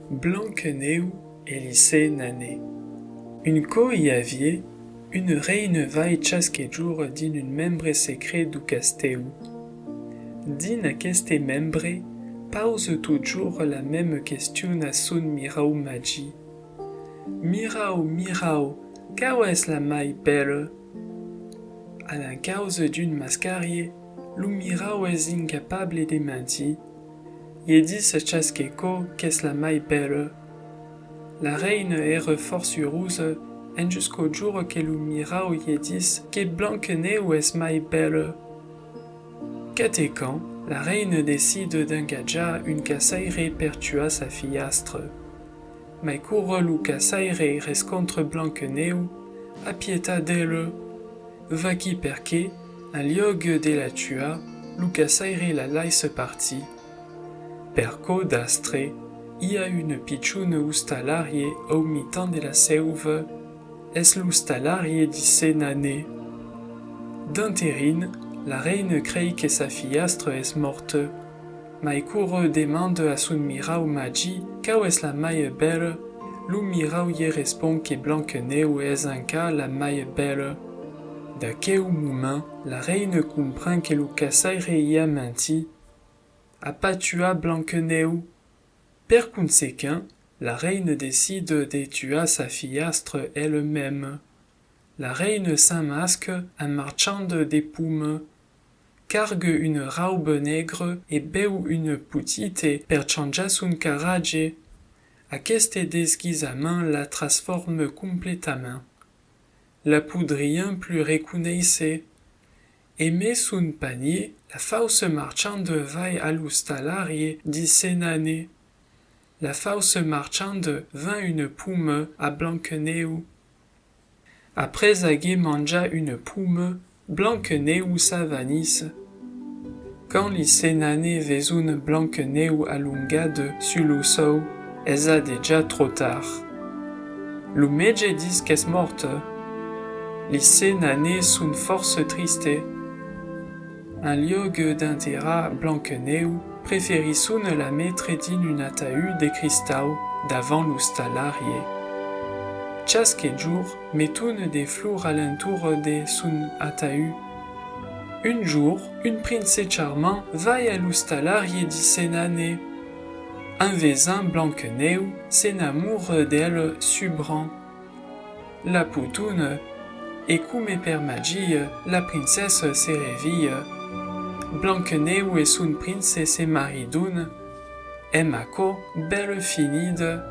Blanqueneu et lycée Nané. Une co y aviez, une reine vai chasquejour din un membre secret du casteu. Din aquest membre, pause toujours la même question à son mirau magi. Mirau, cau es la mai belle? À la cause d'une mascarie, lu mirau es incapable de mentir. Ye dis chasqueco qu'est la mai belle. La reine ère fort sureuse, en jusqu'au jour que lu mirau ye dis que Blanqueneu es mai belle. Catecan, la reine décide d'engager une cassaire per tuer sa fillastre. Mais court lu cassaire rescontre Blanqueneu, appieta d'elle. Va qui perque, en lieu de la tua, lu cassaire la laisse partie. Perco d'astre, y a une pichoune ustalarie au mi-temps de la seuve, es l'ustalarie d'ice Nané. D'interine, la reine crée que sa fillastre est morte. Maïcour demande à son mirau magi cau es la mai belle, lu mirau y répond que Blanqueneu es enca la mai belle. D'aquel moment, la reine comprend que lu cassaire y a menti. A pas tué Blanqueneu. Per conséquent, la reine décide de tuer sa fillastre elle-même. La reine s'enmasque en marchande des poumes, cargue une robe nègre et beu une petite per changer son carrage. Aquest déguisement la transforme complètement. La poudrien plus reconnaissait. Et met son panier, la fausse marchande va à l'ustalarie d'ice Nané. La fausse marchande vend une pomme à Blanqueneu. Après avoir mangé une pomme, Blanqueneu s'avanisse. Quand lycée Nané vesun Blanqueneu allungade sur le sol, es a déjà trop tard. Le mege dit qu'est morte. Lycée Nané sunt force triste. En lieu d'enterrar Blanqueneu, préférissun la mettre din un ataü de cristal davant l'ustalarie. Chaque jour, mettun des fleurs alentour de son ataü. Un jour, une princesse charmante va à l'ustalarie d'ice Nané. En faisant Blanqueneu, s'enamoure d'elle subrant. La poutoune, et comme per magie, la princesse se réveille. Blanqueneu et son prince se maridun, et Mako, belle finide,